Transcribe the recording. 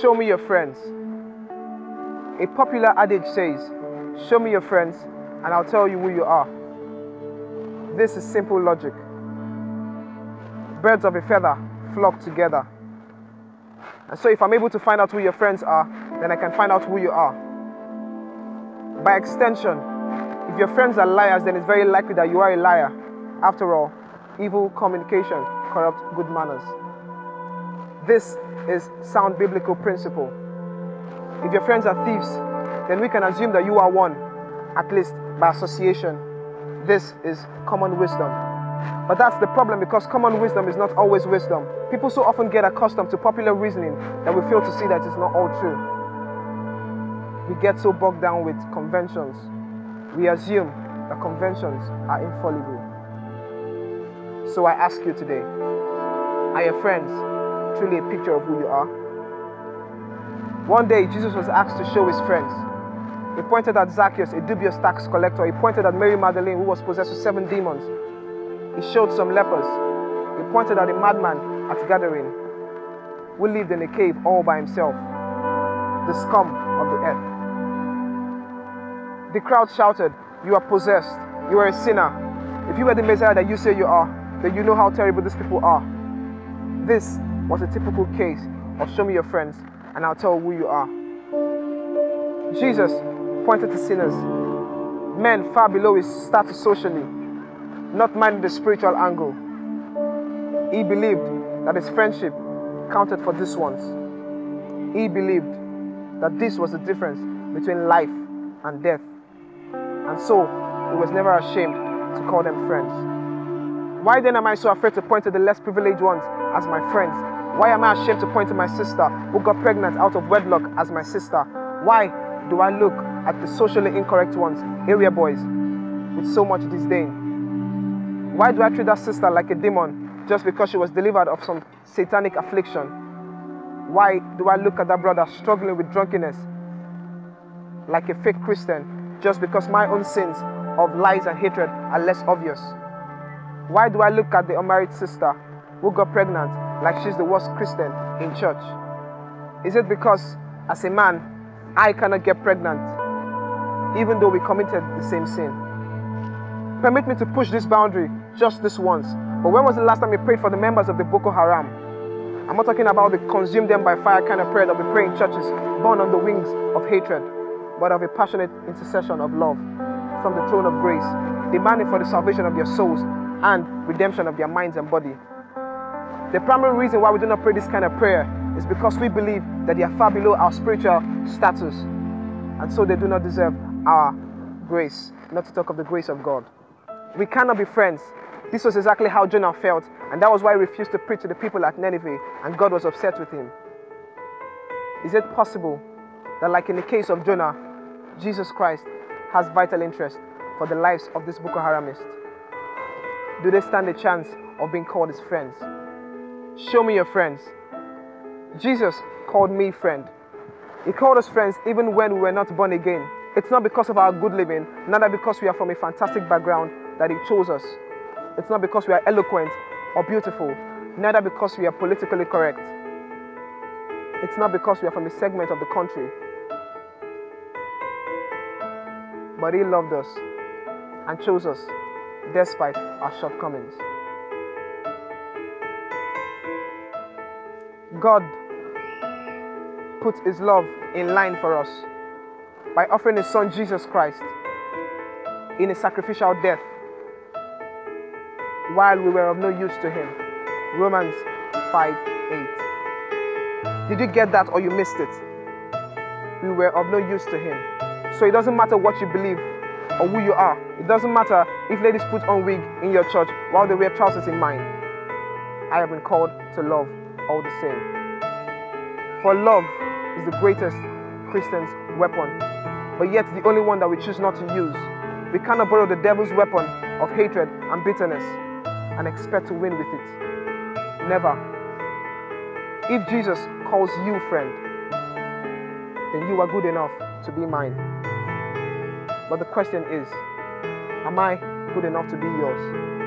Show me your friends. A popular adage says, show me your friends and I'll tell you who you are. This is simple logic. Birds of a feather flock together. And so if I'm able to find out who your friends are, then I can find out who you are. By extension, if your friends are liars, then it's very likely that you are a liar. After all, evil communication corrupts good manners. This is sound biblical principle. If your friends are thieves, then we can assume that you are one, at least by association. This is common wisdom. But that's the problem, because common wisdom is not always wisdom. People so often get accustomed to popular reasoning that we fail to see that it's not all true. We get so bogged down with conventions. We assume that conventions are infallible. So I ask you today, are your friends truly a picture of who you are? One day, Jesus was asked to show his friends. He pointed at Zacchaeus, a dubious tax collector. He pointed at Mary Magdalene, who was possessed with 7 demons. He showed some lepers. He pointed at a madman at Gadarene, who lived in a cave all by himself, the scum of the earth. The crowd shouted, "You are possessed. You are a sinner. If you were the Messiah that you say you are, then you know how terrible these people are." This was a typical case of show me your friends and I'll tell who you are. Jesus pointed to sinners, men far below his status socially, not minding the spiritual angle. He believed that his friendship counted for these ones. He believed that this was the difference between life and death. And so, he was never ashamed to call them friends. Why then am I so afraid to point to the less privileged ones as my friends? Why am I ashamed to point to my sister who got pregnant out of wedlock as my sister? Why do I look at the socially incorrect ones, area boys, with so much disdain? Why do I treat that sister like a demon just because she was delivered of some satanic affliction? Why do I look at that brother struggling with drunkenness like a fake Christian just because my own sins of lies and hatred are less obvious? Why do I look at the unmarried sister who got pregnant like she's the worst Christian in church? Is it because, as a man, I cannot get pregnant, even though we committed the same sin? Permit me to push this boundary just this once. But when was the last time you prayed for the members of the Boko Haram? I'm not talking about the consume them by fire kind of prayer that we pray in churches, born on the wings of hatred, but of a passionate intercession of love from the throne of grace, demanding for the salvation of their souls and redemption of their minds and body. The primary reason why we do not pray this kind of prayer is because we believe that they are far below our spiritual status, and so they do not deserve our grace, not to talk of the grace of God. We cannot be friends. This was exactly how Jonah felt, and that was why he refused to preach to the people at Nineveh, and God was upset with him. Is it possible that, like in the case of Jonah, Jesus Christ has vital interest for the lives of these Boko Haramists? Do they stand a chance of being called his friends? Show me your friends. Jesus called me friend. He called us friends even when we were not born again. It's not because of our good living, neither because we are from a fantastic background that he chose us. It's not because we are eloquent or beautiful, neither because we are politically correct. It's not because we are from a segment of the country. But he loved us and chose us despite our shortcomings. God put his love in line for us by offering his son Jesus Christ in a sacrificial death while we were of no use to him. Romans 5:8. Did you get that, or you missed it? We were of no use to him. So it doesn't matter what you believe or who you are. It doesn't matter if ladies put on wig in your church while they wear trousers in mine. I have been called to love all the same. For love is the greatest Christian's weapon, but yet the only one that we choose not to use. We cannot borrow the devil's weapon of hatred and bitterness and expect to win with it. Never. If Jesus calls you friend, then you are good enough to be mine. But the question is, am I good enough to be yours?